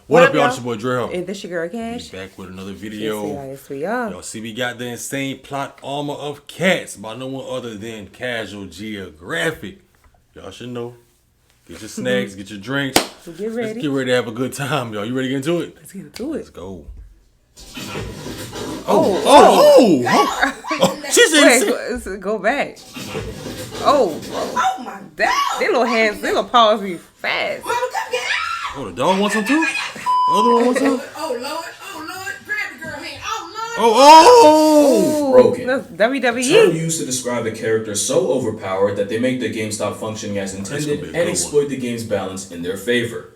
What up, y'all? It's your boy Dreadhawk. And this your girl Cash. We back with another video. Yes, we are. Y'all see, we got the insane plot armor of cats by no one other than Casual Geographic. Y'all should know. Get your snacks, get your drinks. So get ready. Let's get ready to have a good time, y'all. You ready to get into it? Let's get into it. Let's go. She said, wait, go back. Oh my God. They little hands, they little paws be fast. Oh, the dog wants some too? The other one wants some? Oh Lord, grab the girl hand. Oh, broken. That's WWE. Term used to describe a character so overpowered that they make the game stop functioning as intended and exploit the game's balance in their favor.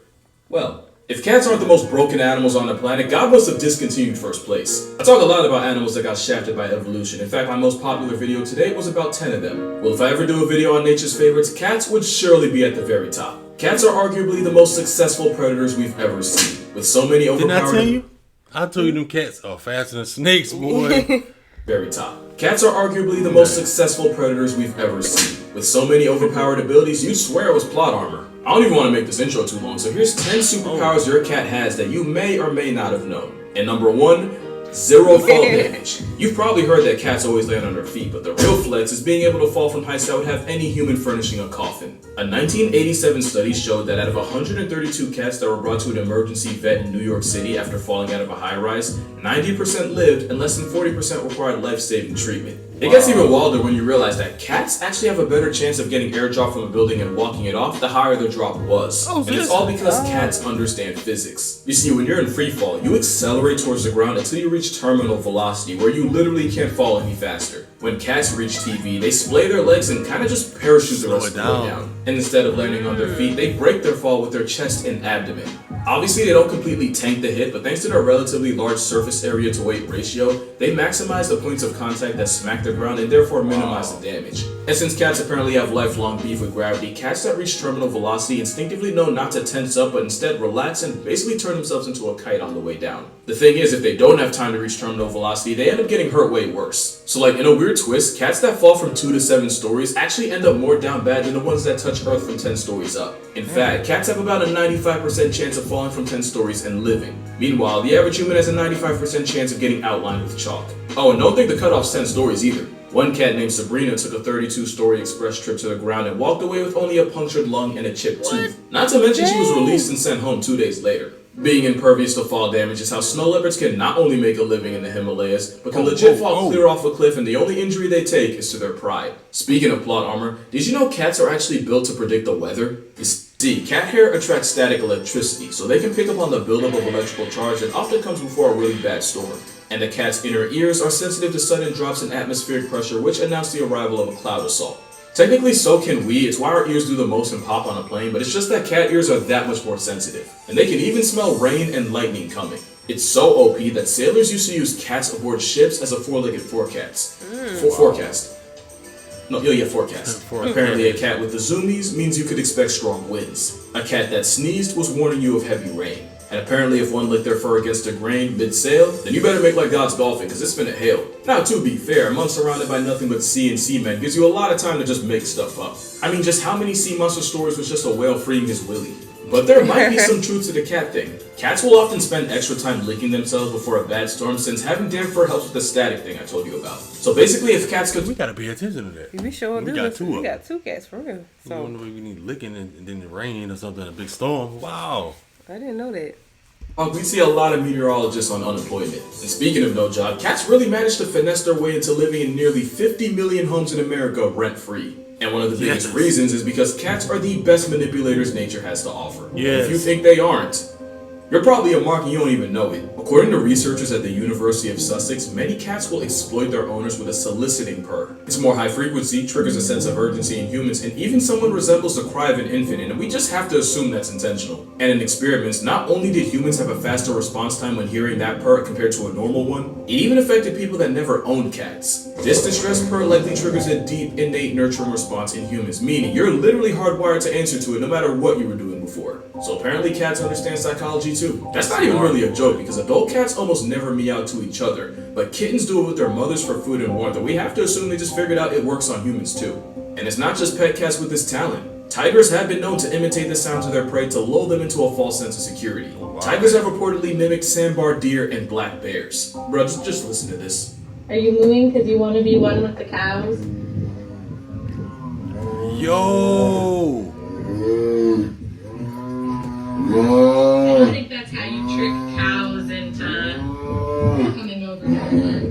Well, if cats aren't the most broken animals on the planet, God must have discontinued first place. I talk a lot about animals that got shafted by evolution. In fact, my most popular video today was about 10 of them. Well, if I ever do a video on nature's favorites, cats would surely be at the very top. Cats are arguably the most successful predators we've ever seen. With so many overpowered... Didn't I tell you? I told you them cats are faster than snakes, boy. Very top. Cats are arguably the most successful predators we've ever seen. With so many overpowered abilities, you'd swear it was plot armor. I don't even want to make this intro too long, so here's 10 superpowers your cat has that you may or may not have known. And number 1, 0 fall damage. You've probably heard that cats always land on their feet, but the real flex is being able to fall from heights that would have any human furnishing a coffin. A 1987 study showed that out of 132 cats that were brought to an emergency vet in New York City after falling out of a high-rise, 90% lived and less than 40% required life-saving treatment. It gets even wilder when you realize that cats actually have a better chance of getting airdropped from a building and walking it off the higher the drop was. And it's all because cats understand physics. You see, when you're in free fall, you accelerate towards the ground until you reach terminal velocity, where you literally can't fall any faster. When cats reach TV, they splay their legs and kind of just parachute the rest of the way down. And instead of landing on their feet, they break their fall with their chest and abdomen. Obviously, they don't completely tank the hit, but thanks to their relatively large surface area to weight ratio, they maximize the points of contact that smack the ground and therefore minimize the damage. And since cats apparently have lifelong beef with gravity, cats that reach terminal velocity instinctively know not to tense up, but instead relax and basically turn themselves into a kite on the way down. The thing is, if they don't have time to reach terminal velocity, they end up getting hurt way worse. So like in a weird twist, cats that fall from 2 to 7 stories actually end up more down bad than the ones that touch Earth from 10 stories up. In fact, cats have about a 95% chance of falling from 10 stories and living. Meanwhile, the average human has a 95% chance of getting outlined with chalk. Oh, and don't think the cutoff's 10 stories either. One cat named Sabrina took a 32-story express trip to the ground and walked away with only a punctured lung and a chipped tooth. Not to mention she was released and sent home 2 days later. Being impervious to fall damage is how snow leopards can not only make a living in the Himalayas, but can legit fall clear off a cliff, and the only injury they take is to their pride. Speaking of plot armor, did you know cats are actually built to predict the weather? You see, cat hair attracts static electricity, so they can pick up on the buildup of electrical charge that often comes before a really bad storm. And the cat's inner ears are sensitive to sudden drops in atmospheric pressure, which announce the arrival of a cloud assault. Technically, so can we. It's why our ears do the most and pop on a plane, but it's just that cat ears are that much more sensitive. And they can even smell rain and lightning coming. It's so OP that sailors used to use cats aboard ships as a four-legged forecast. Forecast. Apparently, a cat with the zoomies means you could expect strong winds. A cat that sneezed was warning you of heavy rain. And apparently if one licked their fur against a grain mid-sail, then you better make like God's dolphin, because it's finna hail. Now, to be fair, a month surrounded by nothing but sea and seamen gives you a lot of time to just make stuff up. I mean, just how many sea monster stories was just a whale freeing his willy? But there might be some truth to the cat thing. Cats will often spend extra time licking themselves before a bad storm, since having damp fur helps with the static thing I told you about. So basically, if cats could... We gotta pay attention to that. We sure do. We got 2 cats, for real. So we need licking and then the rain or something, a big storm. Wow. I didn't know that. We see a lot of meteorologists on unemployment. And speaking of no job, cats really managed to finesse their way into living in nearly 50 million homes in America rent-free. And one of the biggest reasons is because cats are the best manipulators nature has to offer. If you think they aren't, you're probably a mark and you don't even know it. According to researchers at the University of Sussex, many cats will exploit their owners with a soliciting purr. It's more high frequency, triggers a sense of urgency in humans, and even someone resembles the cry of an infant, and we just have to assume that's intentional. And in experiments, not only did humans have a faster response time when hearing that purr compared to a normal one, it even affected people that never owned cats. This distress purr likely triggers a deep, innate nurturing response in humans, meaning you're literally hardwired to answer to it no matter what you were doing before. So apparently cats understand psychology too. That's not even really a joke, because adult cats almost never meow to each other, but kittens do it with their mothers for food and warmth, and we have to assume they just figured out it works on humans too. And it's not just pet cats with this talent. Tigers have been known to imitate the sounds of their prey to lull them into a false sense of security. Tigers have reportedly mimicked sandbar deer and black bears. Bro, just listen to this. Are you mooing because you want to be one with the cows? Yo! I think that's how you trick cows into coming over here.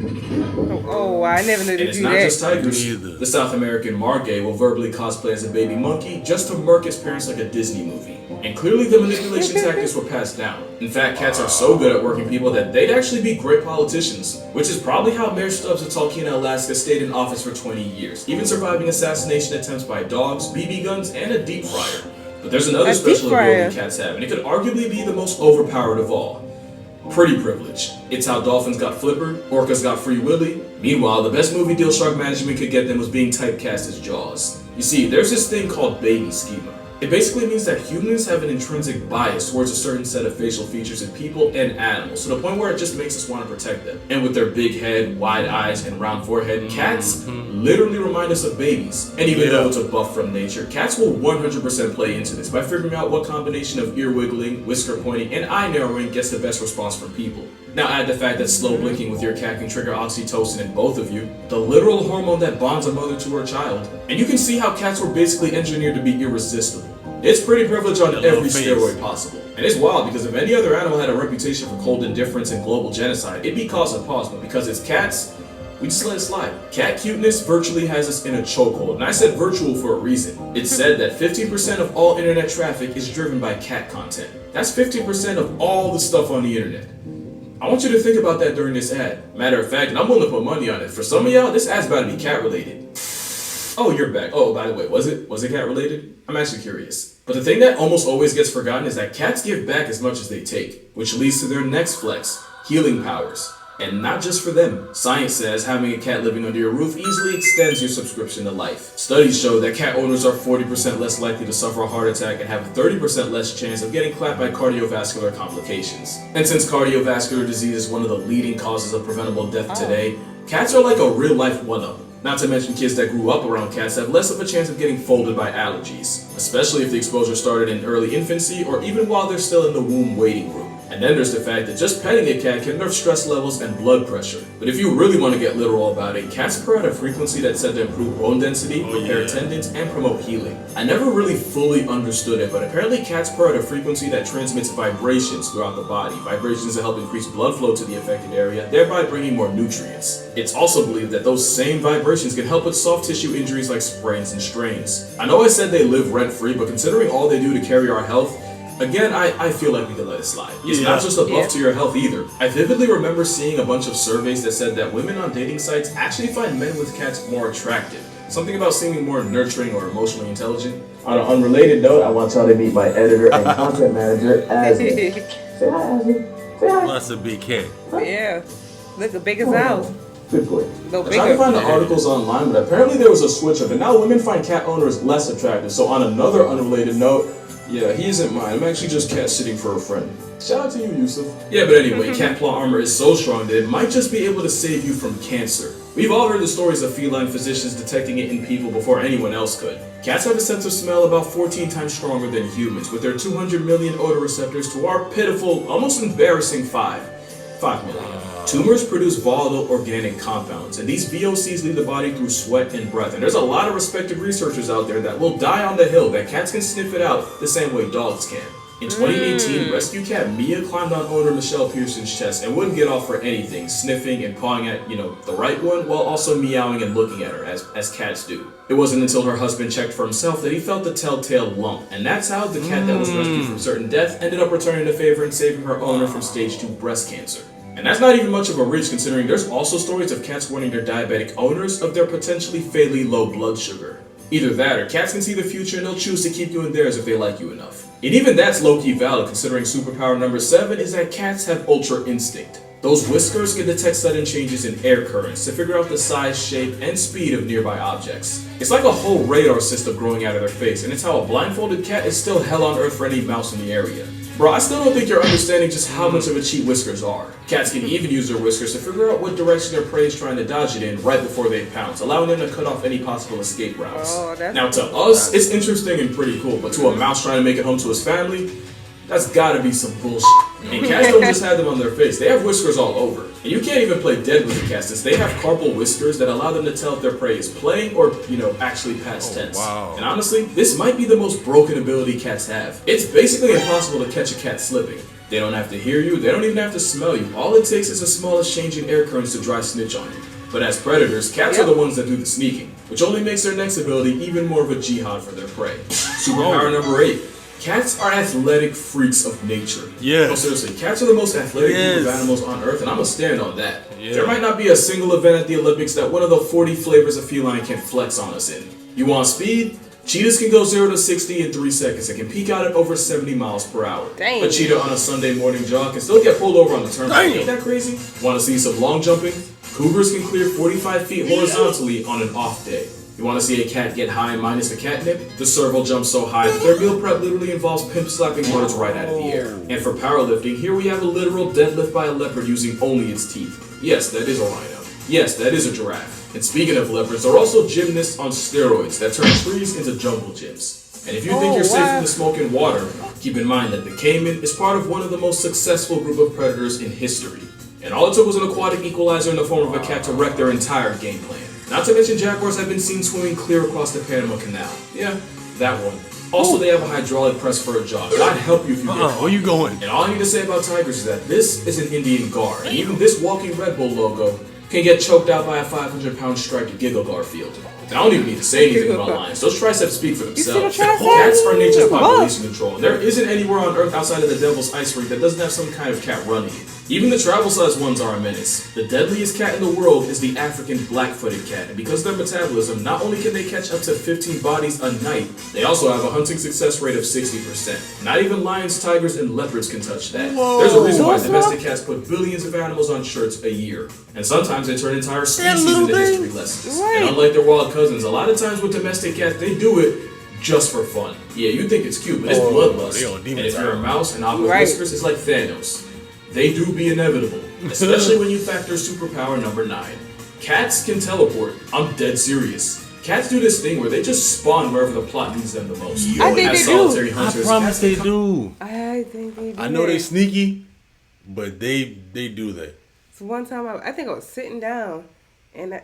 Oh, I never knew And they it's do not that. just tigers. Me either. The South American margay will verbally cosplay as a baby monkey just to murk its parents like a Disney movie. And clearly the manipulation tactics were passed down. In fact, cats are so good at working people that they'd actually be great politicians, which is probably how Mayor Stubbs of Talkeetna, Alaska stayed in office for 20 years, even surviving assassination attempts by dogs, BB guns, and a deep fryer. But there's another special ability cats have, and it could arguably be the most overpowered of all. Pretty privilege. It's how dolphins got Flipper, orcas got Free Willy. Meanwhile, the best movie deal shark management could get them was being typecast as Jaws. You see, there's this thing called baby schema. It basically means that humans have an intrinsic bias towards a certain set of facial features in people and animals, to the point where it just makes us want to protect them. And with their big head, wide eyes, and round forehead, cats literally remind us of babies. And even though it's a buff from nature, cats will 100% play into this by figuring out what combination of ear wiggling, whisker pointing, and eye narrowing gets the best response from people. Now add the fact that slow blinking with your cat can trigger oxytocin in both of you, the literal hormone that bonds a mother to her child, and you can see how cats were basically engineered to be irresistible. It's pretty privilege on every steroid possible. And it's wild because if any other animal had a reputation for cold indifference and global genocide, it'd be cause and pause, but because it's cats, we just let it slide. Cat cuteness virtually has us in a chokehold, and I said virtual for a reason. It's said that 50% of all internet traffic is driven by cat content. That's 50% of all the stuff on the internet. I want you to think about that during this ad. Matter of fact, and I'm willing to put money on it. For some of y'all, this ad's about to be cat related. Oh, you're back. Oh, by the way, was it cat related? I'm actually curious. But the thing that almost always gets forgotten is that cats give back as much as they take, which leads to their next flex, healing powers. And not just for them. Science says having a cat living under your roof easily extends your subscription to life. Studies show that cat owners are 40% less likely to suffer a heart attack and have a 30% less chance of getting clapped by cardiovascular complications. And since cardiovascular disease is one of the leading causes of preventable death today, cats are like a real-life one-up. Not to mention kids that grew up around cats have less of a chance of getting folded by allergies, especially if the exposure started in early infancy or even while they're still in the womb waiting room. And then there's the fact that just petting a cat can nerve stress levels and blood pressure. But if you really want to get literal about it, cats purr at a frequency that's said to improve bone density, repair tendons, and promote healing. I never really fully understood it, but apparently cats purr at a frequency that transmits vibrations throughout the body. Vibrations that help increase blood flow to the affected area, thereby bringing more nutrients. It's also believed that those same vibrations can help with soft tissue injuries like sprains and strains. I know I said they live rent-free, but considering all they do to carry our health, again, I feel like we can let it slide. It's not just a buff to your health either. I vividly remember seeing a bunch of surveys that said that women on dating sites actually find men with cats more attractive. Something about seeming more nurturing or emotionally intelligent. On an unrelated note, I want y'all to meet my editor and content manager, Ashley. Say hi, Ashley. Say hi. That's a big cat. Yeah. Look, the biggest house. Good boy. No I tried to find the articles online, but apparently there was a switch up, and now women find cat owners less attractive. So on another unrelated note, yeah, he isn't mine. I'm actually just cat sitting for a friend. Shout out to you, Yusuf. Yeah, but anyway, cat claw armor is so strong that it might just be able to save you from cancer. We've all heard the stories of feline physicians detecting it in people before anyone else could. Cats have a sense of smell about 14 times stronger than humans, with their 200 million odor receptors to our pitiful, almost embarrassing 5 million. Tumors produce volatile organic compounds, and these VOCs leave the body through sweat and breath. And there's a lot of respected researchers out there that will die on the hill that cats can sniff it out the same way dogs can. In 2018, rescue cat Mia climbed on owner Michelle Pearson's chest and wouldn't get off for anything, sniffing and pawing at, the right one, while also meowing and looking at her, as cats do. It wasn't until her husband checked for himself that he felt the telltale lump, and that's how the cat that was rescued from certain death ended up returning the favor and saving her owner from stage 2 breast cancer. And that's not even much of a reach, considering there's also stories of cats warning their diabetic owners of their potentially fatally low blood sugar. Either that, or cats can see the future and they'll choose to keep you in theirs if they like you enough. And even that's low-key valid, considering superpower number 7 is that cats have ultra instinct. Those whiskers can detect sudden changes in air currents to figure out the size, shape, and speed of nearby objects. It's like a whole radar system growing out of their face, and it's how a blindfolded cat is still hell on earth for any mouse in the area. Bro, I still don't think you're understanding just how much of a cheat whiskers are. Cats can even use their whiskers to figure out what direction their prey is trying to dodge it in right before they pounce, allowing them to cut off any possible escape routes. Now to us, it's interesting and pretty cool, but to a mouse trying to make it home to his family, That's gotta be some bullshit. And cats don't just have them on their face, they have whiskers all over. And you can't even play dead with a cat since they have carpal whiskers that allow them to tell if their prey is playing or, actually past tense. Wow. And honestly, this might be the most broken ability cats have. It's basically impossible to catch a cat slipping. They don't have to hear you, they don't even have to smell you. All it takes is the smallest change in air currents to dry snitch on you. But as predators, cats are the ones that do the sneaking, which only makes their next ability even more of a jihad for their prey. Superpower number 8. Cats are athletic freaks of nature. Yeah. No, seriously, cats are the most athletic group of animals on Earth, and I'm gonna stand on that. There might not be a single event at the Olympics that one of the 40 flavors of feline can flex on us in. You want speed? Cheetahs can go 0 to 60 in 3 seconds and can peak out at over 70 miles per hour. Dang. A cheetah on a Sunday morning jog can still get pulled over on the turnpike. Ain't that crazy? Want to see some long jumping? Cougars can clear 45 feet horizontally on an off day. You want to see a cat get high minus the catnip? The serval jumps so high that their meal prep literally involves pimp slapping birds right out of the air. And for powerlifting, here we have a literal deadlift by a leopard using only its teeth. Yes, that is a rhino. Yes, that is a giraffe. And speaking of leopards, there are also gymnasts on steroids that turn trees into jungle gyms. And if you think you're safe from the smoke and water, keep in mind that the caiman is part of one of the most successful group of predators in history. And all it took was an aquatic equalizer in the form of a cat to wreck their entire game plan. Not to mention jaguars have been seen swimming clear across the Panama Canal. Yeah, that one. Also, they have a hydraulic press for a jog. God help you if you get caught. Where you going? And all I need to say about tigers is that this is an Indian guard. And even this walking Red Bull logo can get choked out by a 500-pound striped Giggle Garfield. And I don't even need to say anything about lions. Those triceps speak for themselves. Cats are nature's population control. There isn't anywhere on Earth outside of the Devil's Ice Rink that doesn't have some kind of cat running it. Even the travel-sized ones are a menace. The deadliest cat in the world is the African black-footed cat, and because of their metabolism, not only can they catch up to 15 bodies a night, they also have a hunting success rate of 60%. Not even lions, tigers, and leopards can touch that. There's a reason why domestic cats put billions of animals on shirts a year, and sometimes they turn entire species into history lessons. And unlike their wild cousins, a lot of times with domestic cats, they do it just for fun. Yeah, you think it's cute, but it's bloodlust. And if you're a mouse and off with whiskers, it's like Thanos. They do be inevitable, especially when you factor superpower number 9. Cats can teleport. I'm dead serious. Cats do this thing where they just spawn wherever the plot needs them the most. I think they do. I promise they do. I think they do. I know they sneaky, but they do that. So one time, I think I was sitting down, and I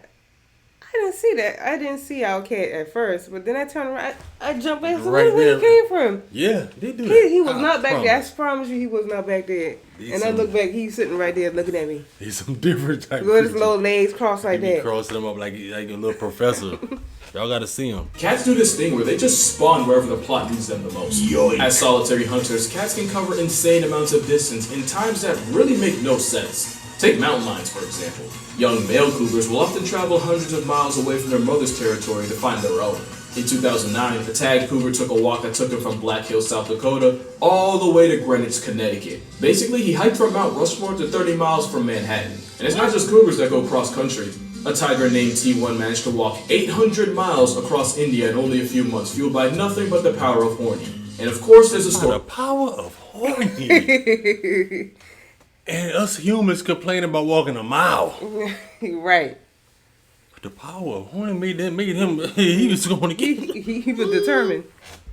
didn't see that. I didn't see our cat at first, but then I turned around. I jumped back. So Right where he came from? Yeah, they do that. He was not back there. I promise you, he was not back there. And I look back, he's sitting right there looking at me. He's some different type of with his little legs crossed like that. Crossing them up like a little professor. Y'all gotta see him. Cats do this thing where they just spawn wherever the plot needs them the most. As solitary hunters, cats can cover insane amounts of distance in times that really make no sense. Take mountain lions, for example. Young male cougars will often travel hundreds of miles away from their mother's territory to find their own. In 2009, a tagged cougar took a walk that took him from Black Hills, South Dakota, all the way to Greenwich, Connecticut. Basically, he hiked from Mount Rushmore to 30 miles from Manhattan. And it's not just cougars that go cross-country. A tiger named T1 managed to walk 800 miles across India in only a few months, fueled by nothing but the power of horny. And of course, there's a story. The power of horny. And us humans complain about walking a mile. Right. But the power of horny made him, he was going to get He was determined.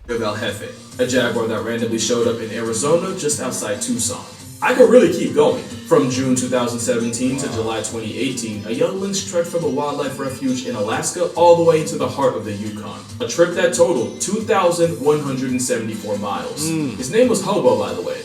El Jefe, a jaguar that randomly showed up in Arizona just outside Tucson. I could really keep going. From June 2017 to July 2018, a young lynx trekked from a wildlife refuge in Alaska all the way into the heart of the Yukon. A trip that totaled 2,174 miles. His name was Hobo, by the way.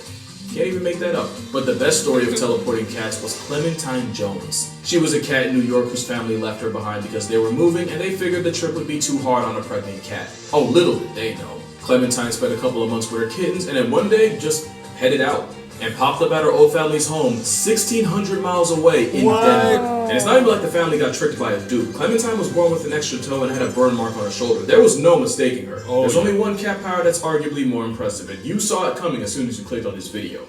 Can't even make that up. But the best story of teleporting cats was Clementine Jones. She was a cat in New York whose family left her behind because they were moving and they figured the trip would be too hard on a pregnant cat. Oh, little did they know. Clementine spent a couple of months with her kittens and then one day just headed out and popped up at her old family's home 1,600 miles away in Denver. And it's not even like the family got tricked by a dude. Clementine was born with an extra toe and had a burn mark on her shoulder. There was no mistaking her. There's only one cat power that's arguably more impressive, and you saw it coming as soon as you clicked on this video.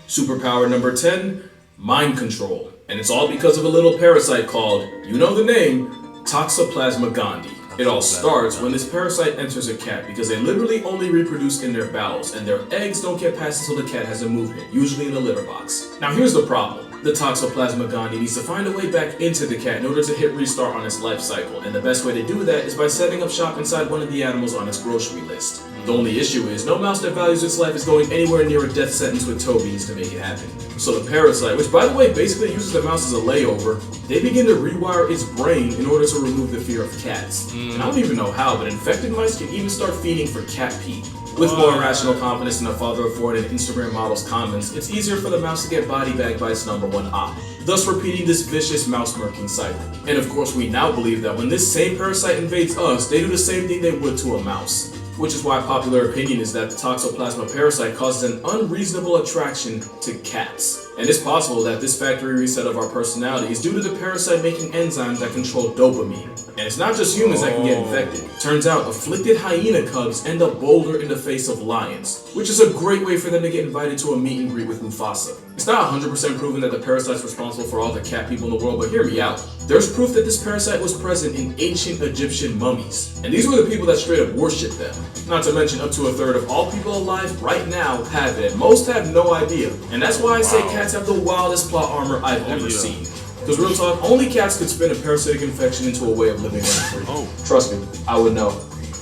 Superpower number 10, mind control. And it's all because of a little parasite called, you know the name, Toxoplasma gondii. It all starts when this parasite enters a cat because they literally only reproduce in their bowels and their eggs don't get past until the cat has a movement, usually in the litter box. Now here's the problem. The Toxoplasma gondii needs to find a way back into the cat in order to hit restart on its life cycle, and the best way to do that is by setting up shop inside one of the animals on its grocery list. The only issue is, no mouse that values its life is going anywhere near a death sentence with Toby's to make it happen. So the parasite, which by the way basically uses the mouse as a layover, they begin to rewire its brain in order to remove the fear of cats. And I don't even know how, but infected mice can even start feeding for cat pee. With more irrational confidence in a father of four and an Instagram model's comments, it's easier for the mouse to get body bagged by its number one op, thus repeating this vicious mouse-murking cycle. And of course we now believe that when this same parasite invades us, they do the same thing they would to a mouse. Which is why popular opinion is that the Toxoplasma parasite causes an unreasonable attraction to cats. And it's possible that this factory reset of our personality is due to the parasite making enzymes that control dopamine. And it's not just humans that can get infected. Turns out afflicted hyena cubs end up bolder in the face of lions, which is a great way for them to get invited to a meet and greet with Mufasa. It's not 100% proven that the parasite's responsible for all the cat people in the world, but hear me out. There's proof that this parasite was present in ancient Egyptian mummies, and these were the people that straight up worshipped them. Not to mention up to a third of all people alive right now have it, and most have no idea. And that's why I say cats have the wildest plot armor I've ever seen. Because real talk, only cats could spin a parasitic infection into a way of living rent-free. Trust me, I would know.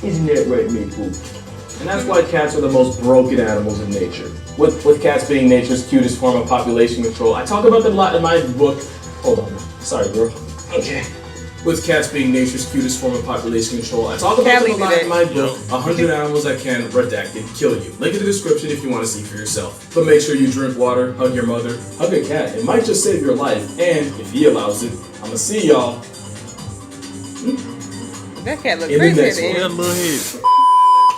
Isn't that right, me poop? And that's why cats are the most broken animals in nature. With cats being nature's cutest form of population control, I talk about them a lot in my book. Hold on, sorry, girl. Okay. With cats being nature's cutest form of population control, I talk about them a lot in my book, 100 Animals That Can, Redacted, Kill You. Link in the description if you want to see for yourself. But make sure you drink water, hug your mother, hug a cat. It might just save your life, and if he allows it, I'ma see y'all. That cat looks In the crazy next at the one. end. Little head.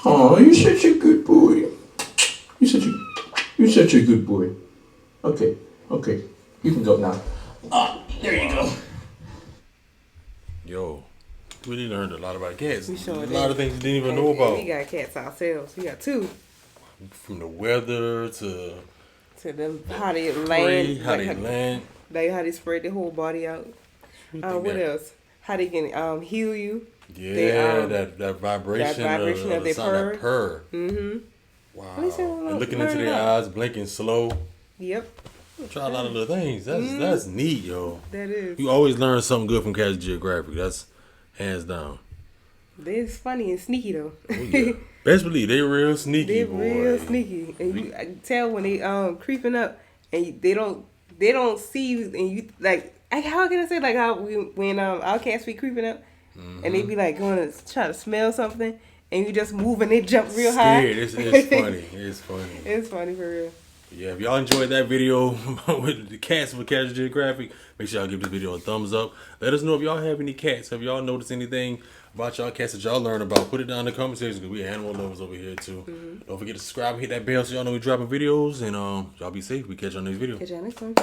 Oh, you're such a good boy. You're such a good boy. Okay, you can go now. There you go. Yo, we really learned a lot about cats. We sure A did. lot of things we didn't even know And about. we got cats ourselves. We got two. From the weather to To them, how they prey, land. how they land. Like how they spread their whole body out. What that- else? How they can heal you. Yeah, They, that vibration, of their sound, that purr. Mm-hmm. Wow. Let me see, And looking learn into it their out. eyes, blinking slow. Yep, Try a lot of little things. That's neat, yo. that is. You always learn something good from Cats Geographic. That's hands down. They're funny and sneaky though. Oh, yeah. Best believe they real sneaky, They're boy. real sneaky, and I can tell when they creeping up, and they don't see you, and you like. How can I say like how when our cats be creeping up, and they be like going to try to smell something, and you just move and they jump real high. Scared. It's funny. It's funny. It's funny for real. Yeah, if y'all enjoyed that video with the cats for Cats Geographic, make sure y'all give this video a thumbs up. Let us know if y'all have any cats. Have y'all noticed anything about y'all cats that y'all learn about? Put it down in the comment section because we animal lovers over here too. Don't forget to subscribe and hit that bell so y'all know we dropping videos. And y'all be safe. We catch you on the next video. Catch y'all next time.